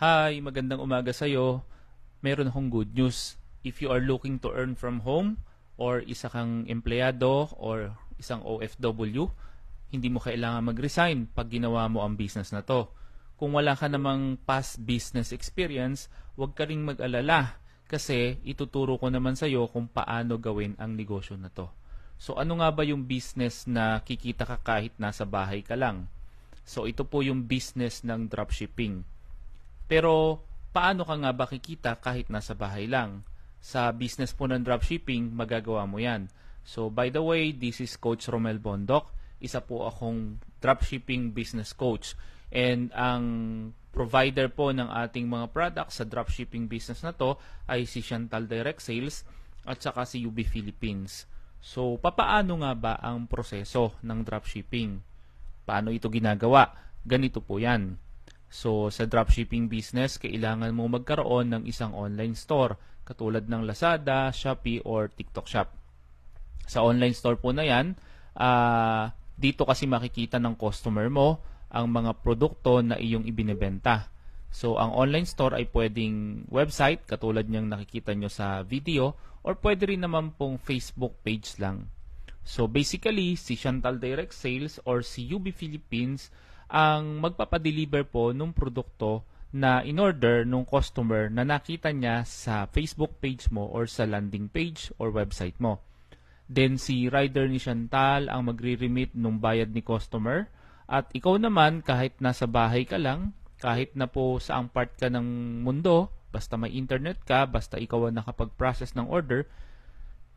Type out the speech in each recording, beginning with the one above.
Hi, magandang umaga sa'yo. Meron akong good news. If you are looking to earn from home or isa kang empleyado or isang OFW, hindi mo kailangan mag-resign pag ginawa mo ang business na to. Kung wala ka namang past business experience, huwag ka ring mag-alala kasi ituturo ko naman sa'yo kung paano gawin ang negosyo na to. So ano nga ba yung business na kikita ka kahit nasa bahay ka lang? So ito po yung business ng dropshipping. Pero paano ka nga ba kikita kahit nasa bahay lang? Sa business po ng dropshipping, magagawa mo yan. So by the way, this is Coach Romel Bondoc. Isa po akong dropshipping business coach. And ang provider po ng ating mga products sa dropshipping business na to ay si Chantal Direct Sales at saka si UB Philippines. So papaano nga ba ang proseso ng dropshipping? Paano ito ginagawa? Ganito po yan. So, sa dropshipping business, kailangan mo magkaroon ng isang online store katulad ng Lazada, Shopee, or TikTok Shop. Sa online store po na yan, dito kasi makikita ng customer mo ang mga produkto na iyong ibinebenta. So, ang online store ay pwedeng website katulad niyang nakikita nyo sa video or pwede rin naman pong Facebook page lang. So, basically, si Chantal Direct Sales or si UB Philippines ang magpapadeliver po ng produkto na in-order ng customer na nakita niya sa Facebook page mo or sa landing page or website mo. Then si rider ni Chantal ang magre-remit ng bayad ni customer at ikaw naman kahit nasa bahay ka lang, kahit na po saang part ka ng mundo, basta may internet ka, basta ikaw ang nakapag-process ng order,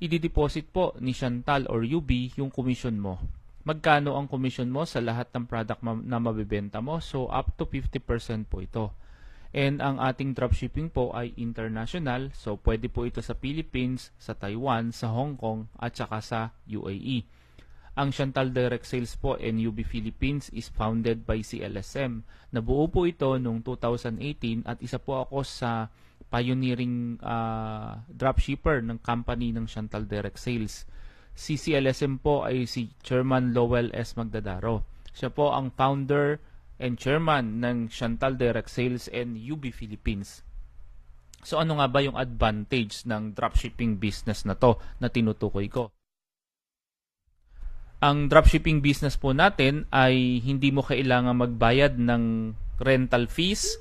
i-deposit po ni Chantal or UB yung commission mo. Magkano ang commission mo sa lahat ng product na mabibenta mo? So, up to 50% po ito. And ang ating dropshipping po ay international. So, pwede po ito sa Philippines, sa Taiwan, sa Hong Kong, at saka sa UAE. Ang Chantal Direct Sales po and UB Philippines is founded by CLSM. Nabuo po ito noong 2018 at isa po ako sa pioneering dropshipper ng company ng Chantal Direct Sales. Si CLSM po ay si Chairman Lowell S. Magdadaro. Siya po ang founder and chairman ng Chantal Direct Sales and UB Philippines. So ano nga ba yung advantage ng dropshipping business na to na tinutukoy ko? Ang dropshipping business po natin ay hindi mo kailangan magbayad ng rental fees,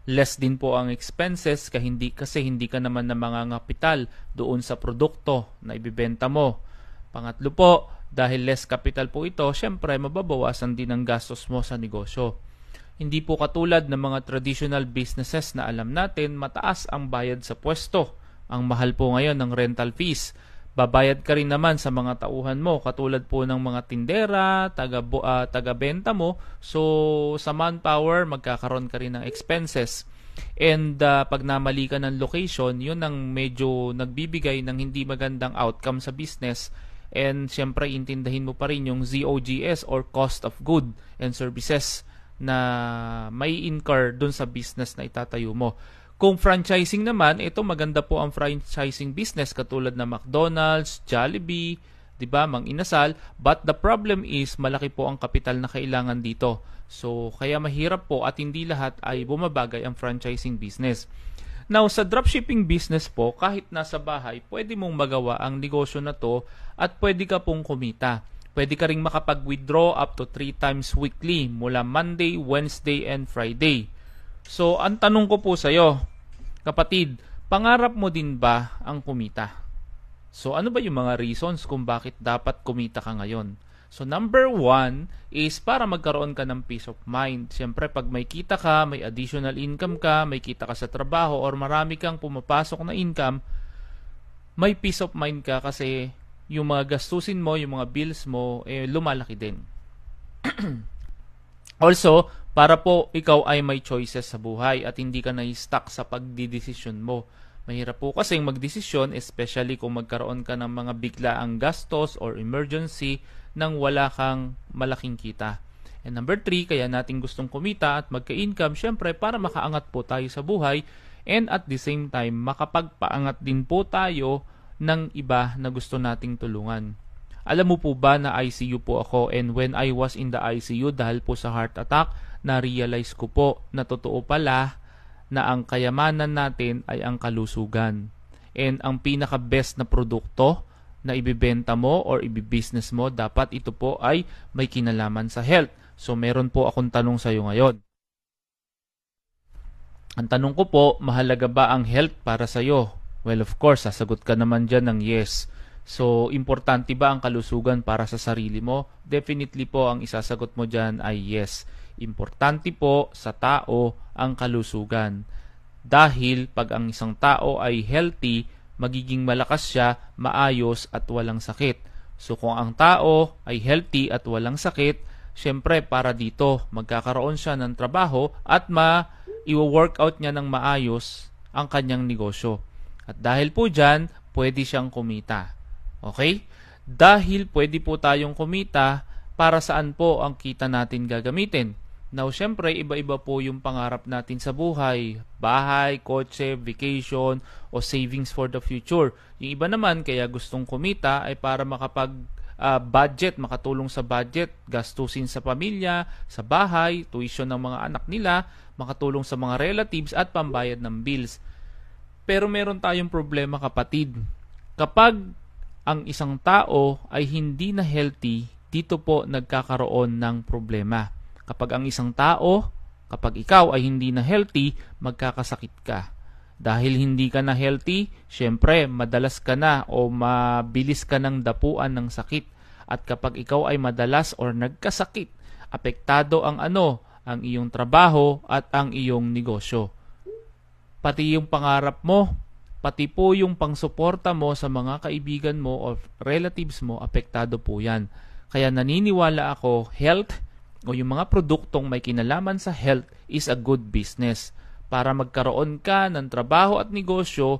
less din po ang expenses kasi hindi ka naman na mangangapital doon sa produkto na ibibenta mo. Pangatlo po, dahil less capital po ito, syempre mababawasan din ang gastos mo sa negosyo. Hindi po katulad ng mga traditional businesses na alam natin, mataas ang bayad sa pwesto. Ang mahal po ngayon ng rental fees. Babayad ka rin naman sa mga tauhan mo, katulad po ng mga tindera, taga-benta mo. So, sa manpower, magkakaroon ka rin ng expenses. And pag namali ka ng location, yun ang medyo nagbibigay ng hindi magandang outcome sa business. And syempre, intindahin mo pa rin yung ZOGS or cost of good and services na may incur dun sa business na itatayo mo. Kung franchising naman, ito maganda po ang franchising business katulad na McDonald's, Jollibee, 'di ba, Mang Inasal, but the problem is malaki po ang kapital na kailangan dito. So kaya mahirap po at hindi lahat ay bumabagay ang franchising business. Now, sa dropshipping business po, kahit nasa bahay, pwede mong magawa ang negosyo na to at pwede ka pong kumita. Pwede ka ring makapag-withdraw up to 3 times weekly mula Monday, Wednesday, and Friday. So, ang tanong ko po sa'yo, kapatid, pangarap mo din ba ang kumita? So, ano ba yung mga reasons kung bakit dapat kumita ka ngayon? So, number 1 is para magkaroon ka ng peace of mind. Siyempre, pag may kita ka, may additional income ka, may kita ka sa trabaho, or marami kang pumapasok na income, may peace of mind ka kasi yung mga gastusin mo, yung mga bills mo, lumalaki din. Also, para po ikaw ay may choices sa buhay at hindi ka na-stuck sa pagdidesisyon mo. Mahirap po kasing magdesisyon, especially kung magkaroon ka ng mga biglaang gastos or emergency nang wala kang malaking kita. And number 3, kaya natin gustong kumita at magka-income, syempre para makaangat po tayo sa buhay and at the same time, makapagpaangat din po tayo ng iba na gusto nating tulungan. Alam mo po ba na ICU po ako, and when I was in the ICU dahil po sa heart attack, na-realize ko po na totoo pala na ang kayamanan natin ay ang kalusugan. And ang pinaka-best na produkto na ibibenta mo or ibibusiness mo, dapat ito po ay may kinalaman sa health. So meron po akong tanong sa iyo ngayon. Ang tanong ko po, mahalaga ba ang health para sa iyo? Well, of course, sasagot ka naman dyan ng yes. So, importante ba ang kalusugan para sa sarili mo? Definitely po, ang isasagot mo dyan ay yes. Importante po sa tao ang kalusugan. Dahil pag ang isang tao ay healthy, magiging malakas siya, maayos at walang sakit. So, kung ang tao ay healthy at walang sakit, syempre para dito, magkakaroon siya ng trabaho at i-workout niya ng maayos ang kanyang negosyo. At dahil po dyan, pwede siyang kumita. Okay? Dahil pwede po tayong kumita, para saan po ang kita natin gagamitin? Now, syempre, iba-iba po yung pangarap natin sa buhay. Bahay, kotse, vacation, o savings for the future. Yung iba naman, kaya gustong kumita ay para budget, makatulong sa budget, gastusin sa pamilya, sa bahay, tuition ng mga anak nila, makatulong sa mga relatives at pambayad ng bills. Pero meron tayong problema, kapatid. Kapag ang isang tao ay hindi na healthy, dito po nagkakaroon ng problema. Kapag ang isang tao, kapag ikaw ay hindi na healthy, magkakasakit ka. Dahil hindi ka na healthy, syempre, madalas ka na o mabilis ka ng dapuan ng sakit. At kapag ikaw ay madalas or nagkasakit, apektado ang ang iyong trabaho at ang iyong negosyo. Pati yung pangarap mo, pati po yung pangsuporta mo sa mga kaibigan mo o relatives mo, apektado po yan. Kaya naniniwala ako, health o yung mga produktong may kinalaman sa health is a good business. Para magkaroon ka ng trabaho at negosyo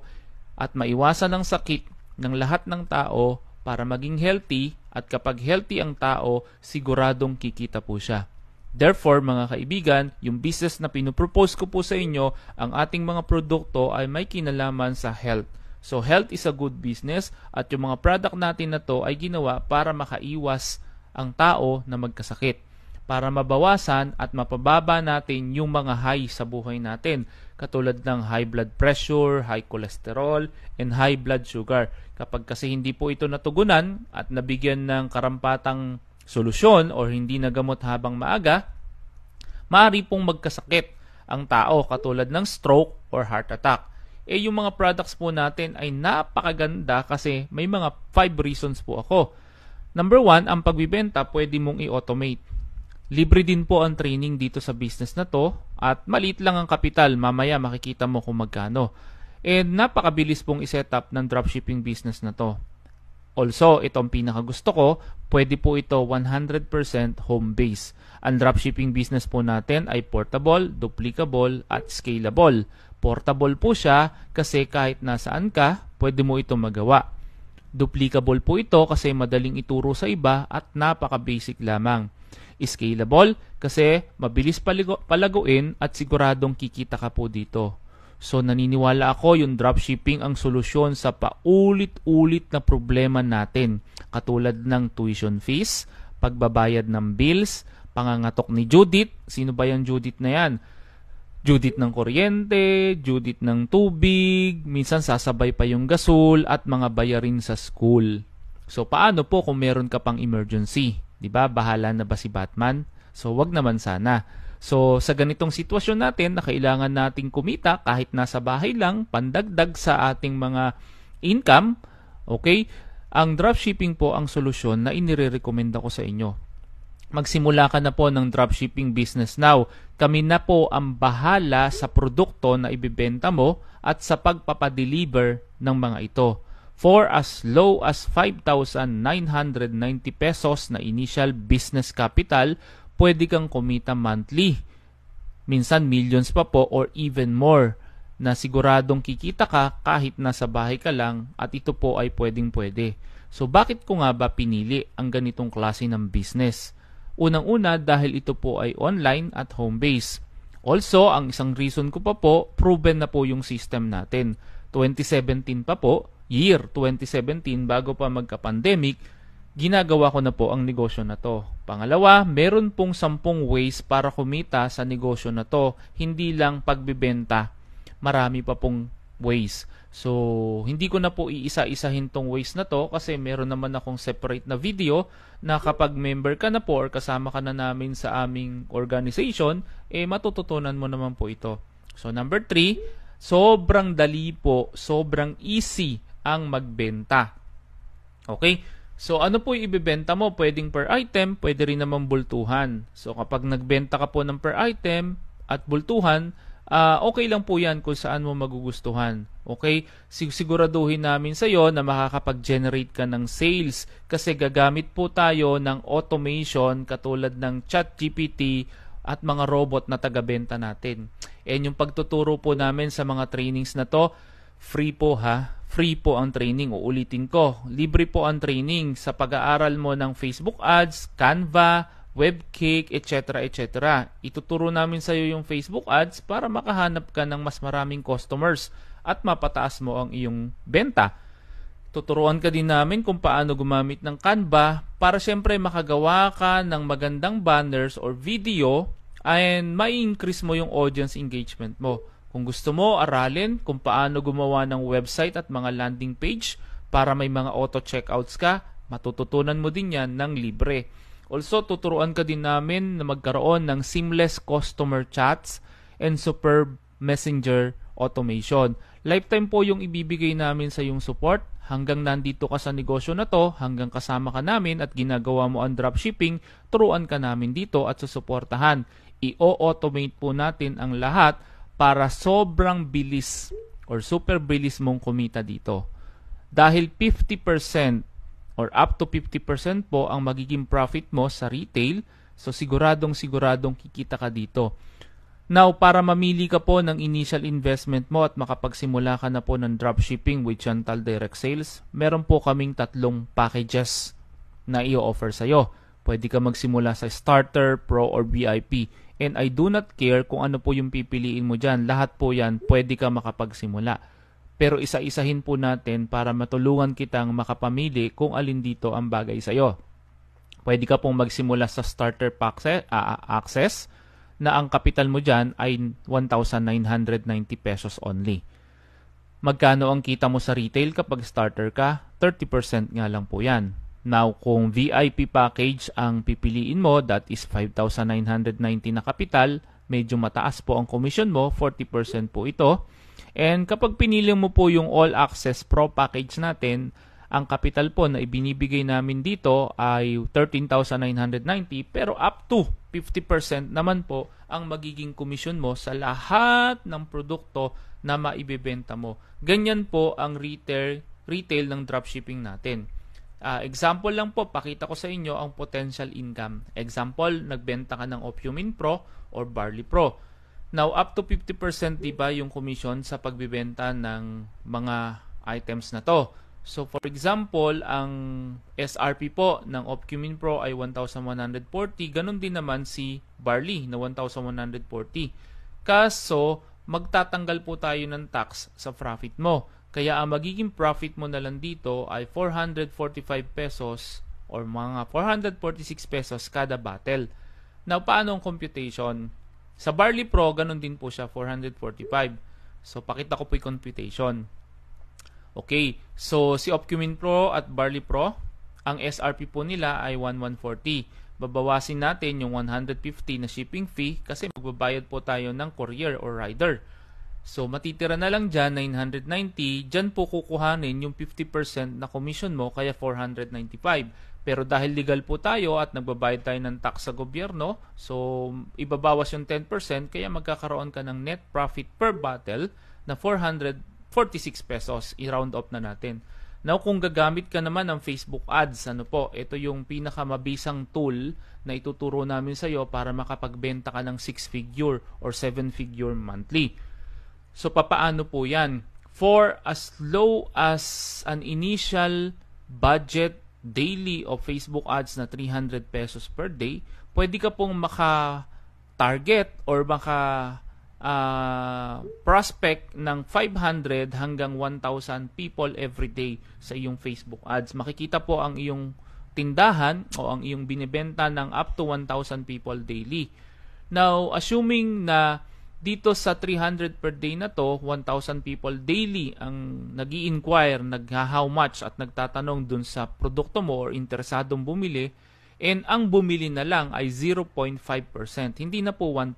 at maiwasan ang sakit ng lahat ng tao para maging healthy, at kapag healthy ang tao, siguradong kikita po siya. Therefore, mga kaibigan, yung business na pinupropose ko po sa inyo, ang ating mga produkto ay may kinalaman sa health. So, health is a good business at yung mga product natin na to ay ginawa para makaiwas ang tao na magkasakit. Para mabawasan at mapababa natin yung mga high sa buhay natin, katulad ng high blood pressure, high cholesterol, and high blood sugar. Kapag kasi hindi po ito natugunan at nabigyan ng karampatang solusyon o hindi nagamot habang maaga, maaari pong magkasakit ang tao katulad ng stroke or heart attack. Yung mga products po natin ay napakaganda kasi may mga 5 reasons po ako. Number 1, ang pagbibenta pwede mong i-automate. Libre din po ang training dito sa business na to at maliit lang ang kapital. Mamaya makikita mo kung magkano. And napakabilis pong i-set up ng dropshipping business na to. Also, itong pinakagusto ko, pwede po ito 100% home base. Ang dropshipping business po natin ay portable, duplicable, at scalable. Portable po siya kasi kahit nasaan ka, pwede mo ito magawa. Duplicable po ito kasi madaling ituro sa iba at napaka-basic lamang. Scalable kasi mabilis palaguin at siguradong kikita ka po dito. So naniniwala ako yung dropshipping ang solusyon sa paulit-ulit na problema natin, katulad ng tuition fees, pagbabayad ng bills, pangangatok ni Judith. Sino ba yung Judith na yan? Judith ng kuryente, Judith ng tubig, minsan sasabay pa yung gasol at mga bayarin sa school. So paano po kung meron ka pang emergency? 'Di ba? Bahala na ba si Batman? So wag naman sana. So sa ganitong sitwasyon natin na kailangan nating kumita kahit nasa bahay lang, pandagdag sa ating mga income, okay? Ang dropshipping po ang solusyon na inirerekomenda ko sa inyo. Magsimula ka na po ng dropshipping business now. Kami na po ang bahala sa produkto na ibibenta mo at sa pagpapadeliver ng mga ito. For as low as 5,990 pesos na initial business capital, pwede kang kumita monthly. Minsan millions pa po or even more na siguradong kikita ka kahit nasa bahay ka lang, at ito po ay pwedeng-pwede. So bakit ko nga ba pinili ang ganitong klase ng business? Unang-una dahil ito po ay online at home base. Also, ang isang reason ko pa po, proven na po yung system natin. 2017 pa po, year 2017, bago pa magka-pandemic, ginagawa ko na po ang negosyo na to. Pangalawa, meron pong 10 ways para kumita sa negosyo na to, hindi lang pagbibenta. marami pa pong ways. So, hindi ko na po iisa-isahin tong ways na to kasi meron naman akong separate na video na kapag member ka na po or kasama ka na namin sa aming organization, matututunan mo naman po ito. So, number 3, sobrang dali po, sobrang easy ang magbenta. Okay? So, ano po yung ibibenta mo? Pwedeng per item, pwede rin naman bultuhan. So, kapag nagbenta ka po ng per item at bultuhan, okay lang po yan kung saan mo magugustuhan. Okay? Siguraduhin namin sa iyo na makakapag-generate ka ng sales kasi gagamit po tayo ng automation katulad ng ChatGPT at mga robot na taga-benta natin. And yung pagtuturo po namin sa mga trainings na to, free po ha. Free po ang training. Uulitin ko. Libre po ang training sa pag-aaral mo ng Facebook ads, Canva, Webcake, etc. etc. Ituturo namin sa iyo yung Facebook ads para makahanap ka ng mas maraming customers at mapataas mo ang iyong benta. Tuturuan ka din namin kung paano gumamit ng Canva para syempre makagawa ka ng magandang banners or video and ma-increase mo yung audience engagement mo. Kung gusto mo, aralin kung paano gumawa ng website at mga landing page para may mga auto-checkouts ka, matututunan mo din yan ng libre. Also, tuturuan ka din namin na magkaroon ng seamless customer chats and superb messenger automation. Lifetime po yung ibibigay namin sa yung support hanggang nandito ka sa negosyo na to, hanggang kasama ka namin at ginagawa mo ang dropshipping, turuan ka namin dito at susuportahan. I-automate po natin ang lahat para sobrang bilis or super bilis mong kumita dito. Dahil 50% or up to 50% po ang magiging profit mo sa retail, so siguradong kikita ka dito. Now, para mamili ka po ng initial investment mo at makapagsimula ka na po ng dropshipping with Chantal Direct Sales, meron po kaming 3 packages na i-offer sa'yo. Pwede ka magsimula sa Starter, Pro, or VIP. And I do not care kung ano po yung pipiliin mo dyan. Lahat po yan, pwede ka makapagsimula. Pero isa-isahin po natin para matulungan kitang makapamili kung alin dito ang bagay sa'yo. Pwede ka pong magsimula sa Starter Access na ang kapital mo dyan ay 1,990 pesos only. Magkano ang kita mo sa retail kapag starter ka? 30% nga lang po yan. Now, kung VIP package ang pipiliin mo, that is 5,990 na kapital, medyo mataas po ang commission mo, 40% po ito. And kapag pinili mo po yung All Access Pro package natin, ang kapital po na ibinibigay namin dito ay 13,990 pero up to 50% naman po ang magiging commission mo sa lahat ng produkto na maibebenta mo. Ganyan po ang retail ng dropshipping natin. Example lang po, pakita ko sa inyo ang potential income. Example, nagbenta ka ng Opumin Pro or Barley Pro. Now, up to 50% diba yung commission sa pagbibenta ng mga items na to. So, for example, ang SRP po ng Opumin Pro ay 1,140. Ganon din naman si Barley na 1,140. Kaso, magtatanggal po tayo ng tax sa profit mo. Kaya ang magiging profit mo na lang dito ay 445 pesos or mga 446 pesos kada bottle. Now, paano ang computation? Sa Barley Pro, ganun din po siya, 445. So, pakita ko po yung computation. Okay, so si Opumin Pro at Barley Pro, ang SRP po nila ay 1,140. Babawasin natin yung 150 na shipping fee kasi magbabayad po tayo ng courier or rider. So, matitira na lang dyan, 990. Dyan po kukuhanin yung 50% na commission mo, kaya 495. Pero dahil legal po tayo at nagbabayad tayo ng tax sa gobyerno, so ibabawas yung 10%, kaya magkakaroon ka ng net profit per bottle na 446 pesos. I-round up na natin. Now, kung gagamit ka naman ng Facebook ads, ano po, ito yung pinakamabisang tool na ituturo namin sa iyo para makapagbenta ka ng 6-figure or 7-figure monthly. So, papaano po yan? For as low as an initial budget daily of Facebook ads na 300 pesos per day, pwede ka pong maka-target or prospect ng 500 hanggang 1,000 people every day sa iyong Facebook ads. Makikita po ang iyong tindahan o ang iyong binibenta ng up to 1,000 people daily. Now, assuming na Dito sa 300 per day na to, 1,000 people daily ang nag-i-inquire, how much at nagtatanong dun sa produkto mo or interesadong bumili, and ang bumili na lang ay 0.5%. Hindi na po 1%.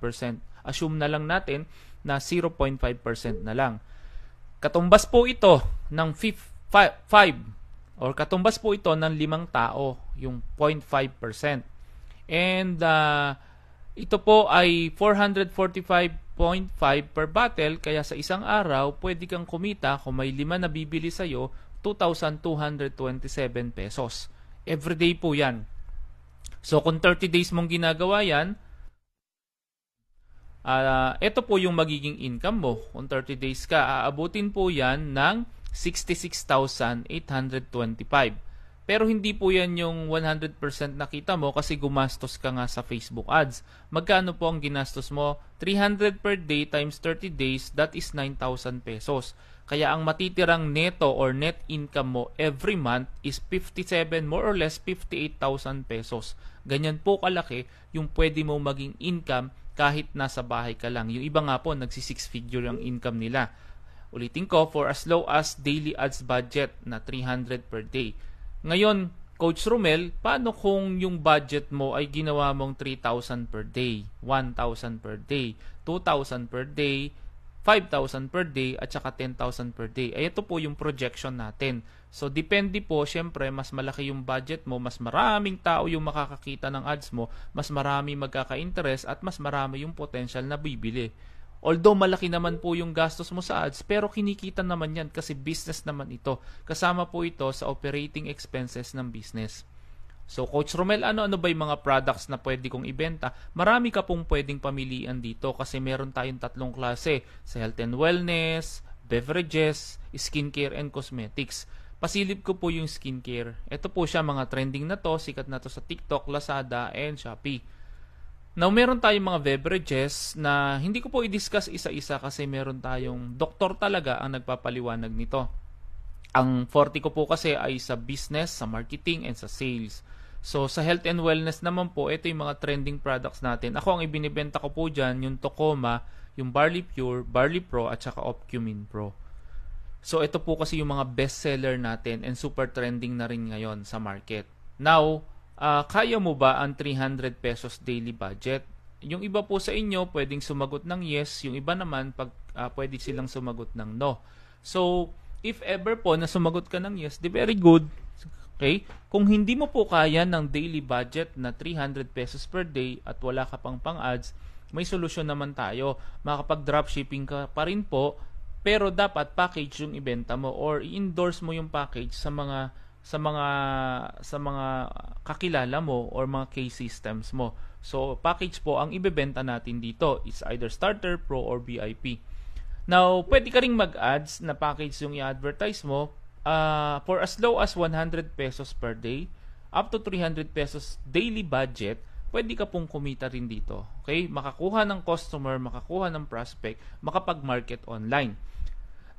Assume na lang natin na 0.5% na lang. Katumbas po ito ng 5 or katumbas po ito ng 5 tao, yung 0.5%. And ito po ay 445.5 per bottle, kaya sa isang araw, pwede kang kumita kung may 5 na bibili sa'yo, 2,227 pesos. Everyday po yan. So kung 30 days mong ginagawa yan, ito po yung magiging income mo. Kung 30 days ka, aabutin po yan ng 66,825. Pero hindi po yan yung 100% nakita mo kasi gumastos ka nga sa Facebook ads. Magkano po ang ginastos mo? 300 per day times 30 days, that is 9,000 pesos. Kaya ang matitirang neto or net income mo every month is 57, more or less 58,000 pesos. Ganyan po kalaki yung pwede mo maging income kahit nasa bahay ka lang. Yung iba nga po, nagsi-6 figure yung income nila. Ulitin ko, for as low as daily ads budget na 300 per day. Ngayon, Coach Romel, paano kung yung budget mo ay ginawa mong 3,000 per day, 1,000 per day, 2,000 per day, 5,000 per day, at saka 10,000 per day? Ay, ito po yung projection natin. So, depende po, syempre, mas malaki yung budget mo, mas maraming tao yung makakakita ng ads mo, mas marami magkaka-interest, at mas marami yung potential na bibili. Although malaki naman po yung gastos mo sa ads, pero kinikita naman yan kasi business naman ito. Kasama po ito sa operating expenses ng business. So, Coach Romel, ano-ano ba yung mga products na pwede kong ibenta? Marami ka pong pwedeng pamilian dito kasi meron tayong 3 klase. Sa health and wellness, beverages, skincare, and cosmetics. Pasilip ko po yung skincare. Ito po siya, mga trending na to, sikat na to sa TikTok, Lazada, and Shopee. Now, meron tayong mga beverages na hindi ko po i-discuss isa-isa kasi meron tayong doktor talaga ang nagpapaliwanag nito. Ang forte ko po kasi ay sa business, sa marketing, and sa sales. So, sa health and wellness naman po, ito yung mga trending products natin. Ako, ang ibinibenta ko po dyan, yung Tocoma, yung Barley Pure, Barley Pro, at saka Opcumin Pro. So, ito po kasi yung mga bestseller natin and super trending na rin ngayon sa market. Now, kaya mo ba ang 300 pesos daily budget? Yung iba po sa inyo pwedeng sumagot ng yes, yung iba naman pwede silang sumagot ng no. So, if ever po na sumagot ka ng yes, very good. Okay? Kung hindi mo po kaya ng daily budget na 300 pesos per day at wala ka pang ads, may solusyon naman tayo. Makapag-dropshipping ka pa rin po, pero dapat package yung ibenta mo or i-endorse mo yung package sa mga kakilala mo or mga case systems mo. So, package po ang ibebenta natin dito. It's either starter, pro, or VIP. Now, pwede ka ring mag-ads na package yung i-advertise mo for as low as 100 pesos per day up to 300 pesos daily budget. Pwede ka pong kumita rin dito. Okay? Makakuha ng customer, makakuha ng prospect, makapag-market online.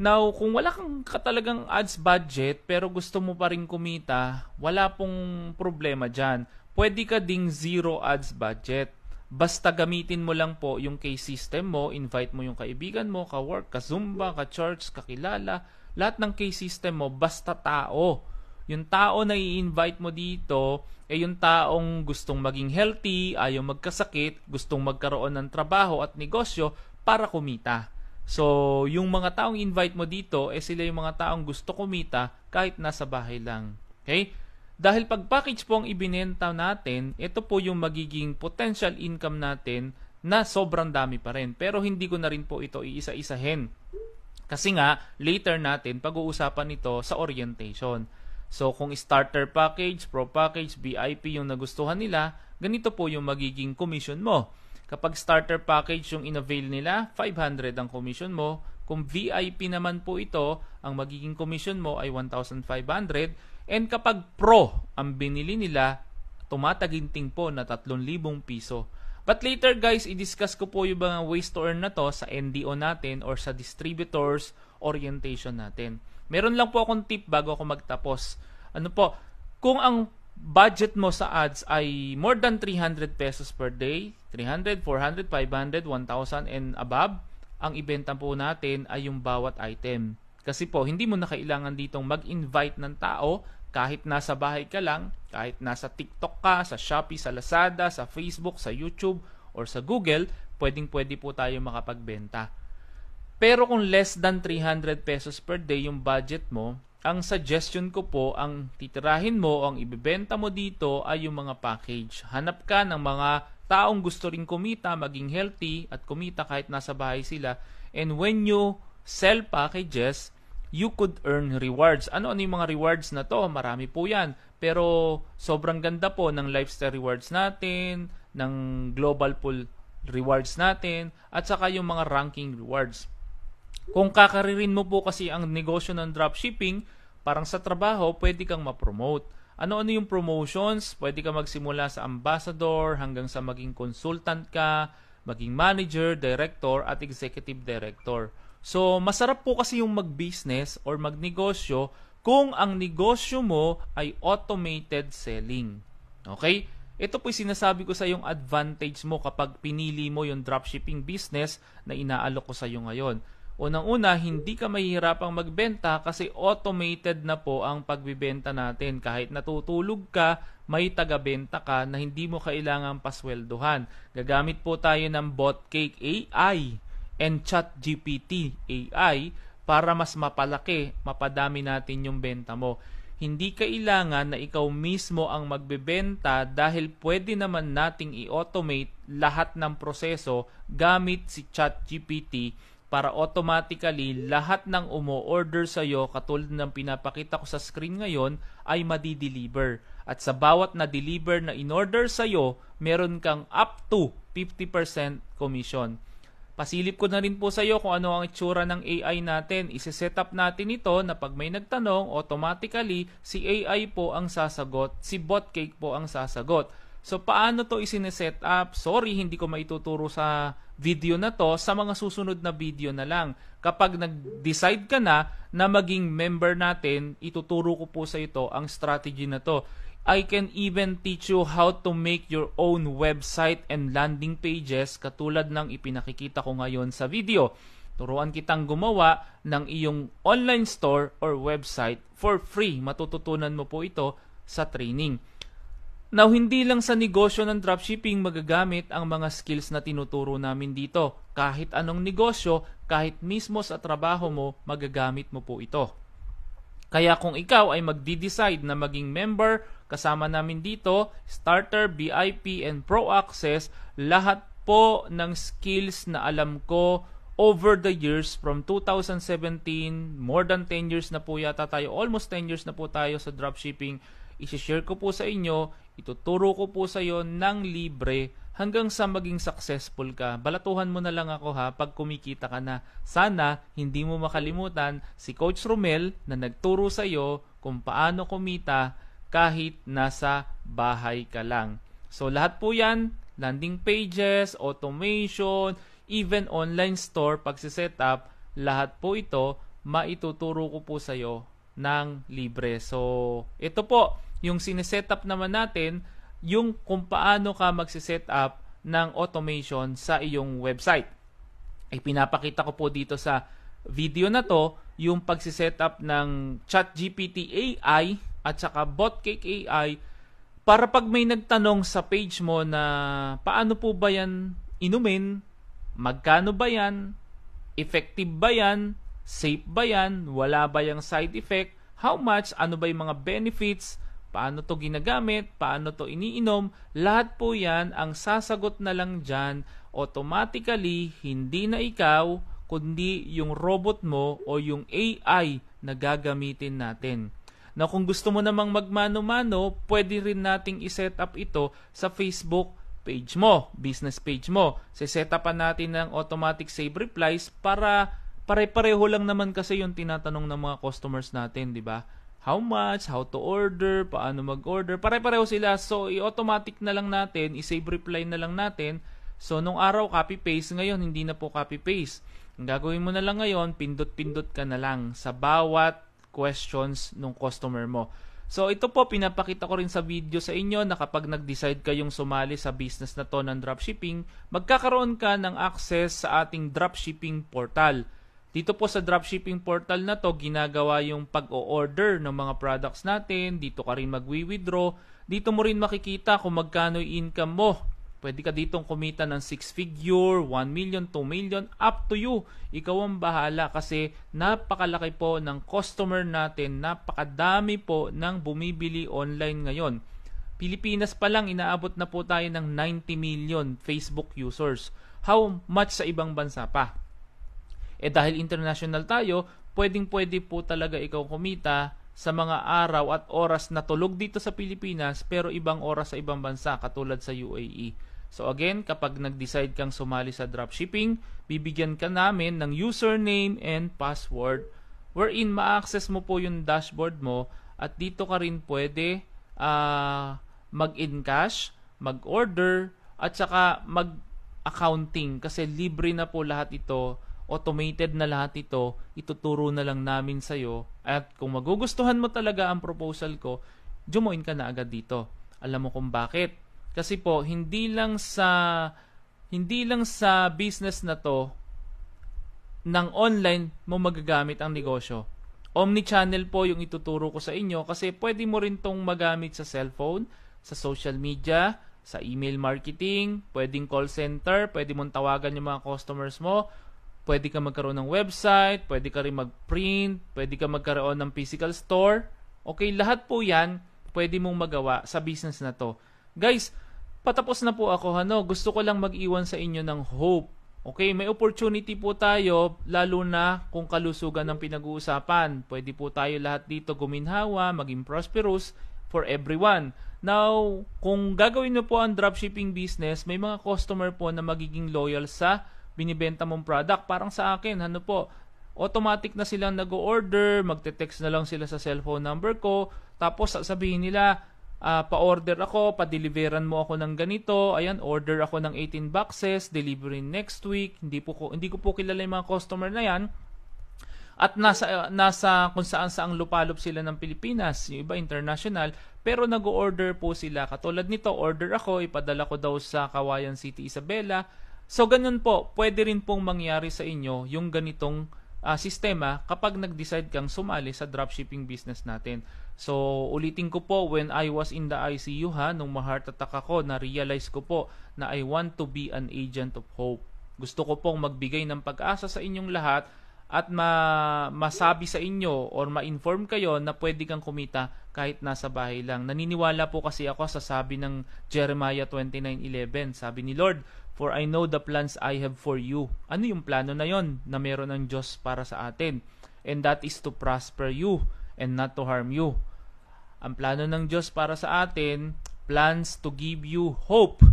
Now, kung wala kang talagang ads budget pero gusto mo pa rin kumita, wala pong problema dyan. Pwede ka ding zero ads budget. Basta gamitin mo lang po yung case system mo, invite mo yung kaibigan mo, ka-work, ka-zumba, ka-church, kakilala. Lahat ng case system mo, basta tao. Yung tao na i-invite mo dito, yung taong gustong maging healthy, ayaw magkasakit, gustong magkaroon ng trabaho at negosyo para kumita. So, yung mga taong invite mo dito, sila yung mga taong gusto kumita kahit nasa bahay lang. Okay? Dahil pag package po ang ibinenta natin, ito po yung magiging potential income natin na sobrang dami pa rin. Pero hindi ko na rin po ito iisa-isahin. Kasi nga, later natin pag-uusapan ito sa orientation. So, kung starter package, pro package, VIP yung nagustuhan nila, ganito po yung magiging commission mo. Kapag starter package yung in-avail nila, 500 ang commission mo. Kung VIP naman po ito, ang magiging commission mo ay 1,500. And kapag pro ang binili nila, tumataginting po na 3,000 piso. But later guys, i-discuss ko po yung mga ways to earn na to sa NDO natin or sa distributors orientation natin. Meron lang po akong tip bago ako magtapos. Ano po, kung ang budget mo sa ads ay more than 300 pesos per day, 300, 400, 500, 1,000 and above, ang ibenta po natin ay yung bawat item. Kasi po, hindi mo na kailangan ditong mag-invite ng tao kahit nasa bahay ka lang, kahit nasa TikTok ka, sa Shopee, sa Lazada, sa Facebook, sa YouTube, or sa Google, pwedeng-pwede po tayo makapagbenta. Pero kung less than 300 pesos per day yung budget mo, ang suggestion ko po, ang titirahin mo, ang ibebenta mo dito ay yung mga package. Hanap ka ng mga taong gusto ring kumita, maging healthy at kumita kahit nasa bahay sila. And when you sell packages, you could earn rewards. Ano yung mga rewards na to? Marami po yan. Pero sobrang ganda po ng lifestyle rewards natin, ng global pool rewards natin, at saka yung mga ranking rewards. Kung kakaririn mo po kasi ang negosyo ng dropshipping, parang sa trabaho, pwede kang ma-promote. Ano-ano yung promotions? Pwede ka magsimula sa ambassador hanggang sa maging consultant ka, maging manager, director, at executive director. So, masarap po kasi yung mag-business or magnegosyo kung ang negosyo mo ay automated selling. Okay? Ito po sinasabi ko sa yung advantage mo kapag pinili mo yung dropshipping business na inaalok ko sa iyo ngayon. Unang-una, hindi ka mahihirapang magbenta kasi automated na po ang pagbibenta natin. Kahit natutulog ka, may tagabenta ka na hindi mo kailangang pasweldohan. Gagamit po tayo ng Botcake AI and ChatGPT AI para mas mapalaki, mapadami natin yung benta mo. Hindi kailangan na ikaw mismo ang magbebenta dahil pwede naman nating i-automate lahat ng proseso gamit si ChatGPT para automatically lahat ng umo-order sa'yo katulad ng pinapakita ko sa screen ngayon ay madi-deliver. At sa bawat na-deliver na in-order sa'yo, meron kang up to 50% commission. Pasilip ko na rin po sa iyo kung ano ang itsura ng AI natin. Ise-set up natin ito na pag may nagtanong, automatically si AI po ang sasagot, si Botcake po ang sasagot. So paano to isineset up? Sorry, hindi ko maituturo sa video na to, sa mga susunod na video na lang. Kapag nag-decide ka na maging member natin, ituturo ko po sa ito ang strategy na to. I can even teach you how to make your own website and landing pages katulad ng ipinakikita ko ngayon sa video. Turuan kitang gumawa ng iyong online store or website for free. Matututunan mo po ito sa training. Now, hindi lang sa negosyo ng dropshipping magagamit ang mga skills na tinuturo namin dito. Kahit anong negosyo, kahit mismo sa trabaho mo, magagamit mo po ito. Kaya kung ikaw ay magdi-decide na maging member, kasama namin dito, Starter, VIP, and Pro Access, lahat po ng skills na alam ko over the years from 2017, more than 10 years na po yata tayo, almost 10 years na po tayo sa dropshipping, isi-share ko po sa inyo, ituturo ko po sa iyo ng libre hanggang sa maging successful ka. Balatuhan mo na lang ako ha pag kumikita ka na. Sana hindi mo makalimutan si Coach Romel na nagturo sa iyo kung paano kumita kahit nasa bahay ka lang. So lahat po yan, landing pages, automation, even online store, pagsiset-up, lahat po ito, maituturo ko po sa iyo ng libre. So ito po, yung sineset-up naman natin, yung kung paano ka magsiset up ng automation sa iyong website. Ay pinapakita ko po dito sa video na to yung pagsiset up ng ChatGPT AI at saka Botcake AI para pag may nagtanong sa page mo na paano po ba yan inumin, magkano ba yan, effective ba yan, safe ba yan, wala ba yung side effect, how much, ano ba yung mga benefits, paano to ginagamit, paano to iniinom, lahat po yan ang sasagot na lang dyan automatically, hindi na ikaw, kundi yung robot mo o yung AI na gagamitin natin. Na kung gusto mo namang magmano-mano, pwede rin nating iset up ito sa Facebook page mo, business page mo. Set upan natin ng automatic save replies para pare-pareho lang naman kasi yung tinatanong ng mga customers natin, di ba? How much, how to order, paano mag-order, pare-pareho sila. So, i-automatic na lang natin, i-save reply na lang natin. So, nung araw, copy-paste. Ngayon, hindi na po copy-paste. Ang gagawin mo na lang ngayon, pindot-pindot ka na lang sa bawat questions ng customer mo. So ito po, pinapakita ko rin sa video sa inyo na kapag nag-decide kayong sumali sa business na to ng dropshipping, magkakaroon ka ng access sa ating dropshipping portal. Dito po sa dropshipping portal na to, ginagawa yung pag-o-order ng mga products natin. Dito ka rin mag-withdraw. Dito mo rin makikita kung magkano yung income mo. Pwede ka ditong kumita ng 6-figure, 1 million, 2 million, up to you. Ikaw ang bahala kasi napakalaki po ng customer natin, napakadami po ng bumibili online ngayon. Pilipinas pa lang, inaabot na po tayo ng 90 million Facebook users. How much sa ibang bansa pa? Dahil international tayo, pwedeng-pwede po talaga ikaw kumita sa mga araw at oras na tulog dito sa Pilipinas pero ibang oras sa ibang bansa katulad sa UAE. So again, kapag nag-decide kang sumali sa dropshipping, bibigyan ka namin ng username and password wherein ma-access mo po yung dashboard mo at dito ka rin pwede mag-encash, mag-order at saka mag-accounting kasi libre na po lahat ito. Automated na lahat ito, ituturo na lang namin sa'yo at kung magugustuhan mo talaga ang proposal ko, join ka na agad dito. Alam mo kung bakit? Kasi po, hindi lang sa business na to ng online mo magagamit ang negosyo. Omnichannel po yung ituturo ko sa inyo kasi pwede mo rin tong magamit sa cellphone, sa social media, sa email marketing, pwedeng call center, pwede mong tawagan yung mga customers mo, pwede ka magkaroon ng website, pwede ka rin mag-print, pwede ka magkaroon ng physical store. Okay, lahat po yan pwede mong magawa sa business na to. Guys, patapos na po ako. Gusto ko lang mag-iwan sa inyo ng hope. Okay, may opportunity po tayo, lalo na kung kalusugan ng pinag-uusapan. Pwede po tayo lahat dito guminhawa, maging prosperous for everyone. Now, kung gagawin nyo po ang dropshipping business, may mga customer po na magiging loyal sa binibenta mong product. Parang sa akin, automatic na silang nag-order, magte-text na lang sila sa cellphone number ko, tapos sasabihin nila, pa-order ako, pa-deliveran mo ako ng ganito, ayan, order ako ng 18 boxes, delivery next week. Hindi ko po kilala yung mga customer na yan. At nasa kung saan lupalop sila ng Pilipinas, yung iba international, pero nag-order po sila. Katulad nito, order ako, ipadala ko daw sa Kawayan City, Isabela. So, ganun po, pwede rin pong mangyari sa inyo yung ganitong sistema kapag nag-decide kang sumali sa dropshipping business natin. So, ulitin ko po, when I was in the ICU nung ma-heart attack ako, na-realize ko po na I want to be an agent of hope. Gusto ko pong magbigay ng pag-asa sa inyong lahat at masabi sa inyo or ma-inform kayo na pwede kang kumita kahit nasa bahay lang. Naniniwala po kasi ako sa sabi ng Jeremiah 29:11. Sabi ni Lord, "For I know the plans I have for you." Ano yung plano na yon na meron ng Diyos para sa atin? And that is to prosper you and not to harm you. Ang plano ng Diyos para sa atin, plans to give you hope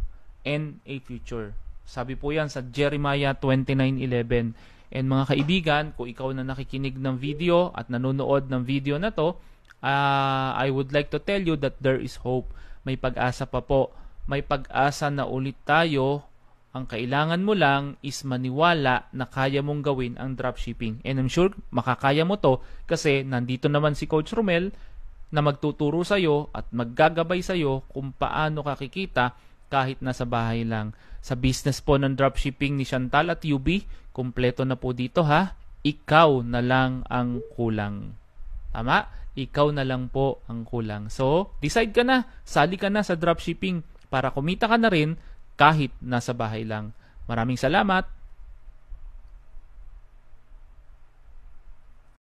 and a future. Sabi po yan sa Jeremiah 29:11. And mga kaibigan, kung ikaw na nakikinig ng video at nanonood ng video na to, I would like to tell you that there is hope. May pag-asa pa po. May pag-asa na ulit tayo. Ang kailangan mo lang is maniwala na kaya mong gawin ang dropshipping. And I'm sure makakaya mo to kasi nandito naman si Coach Romel na magtuturo sa'yo at maggagabay sa'yo kung paano ka kikita kahit nasa bahay lang. Sa business po ng dropshipping ni Chantal at Yubi, kumpleto na po dito ha. Ikaw na lang ang kulang. Tama? Ikaw na lang po ang kulang. So, decide ka na. Sali ka na sa dropshipping para kumita ka na rin kahit nasa bahay lang. Maraming salamat.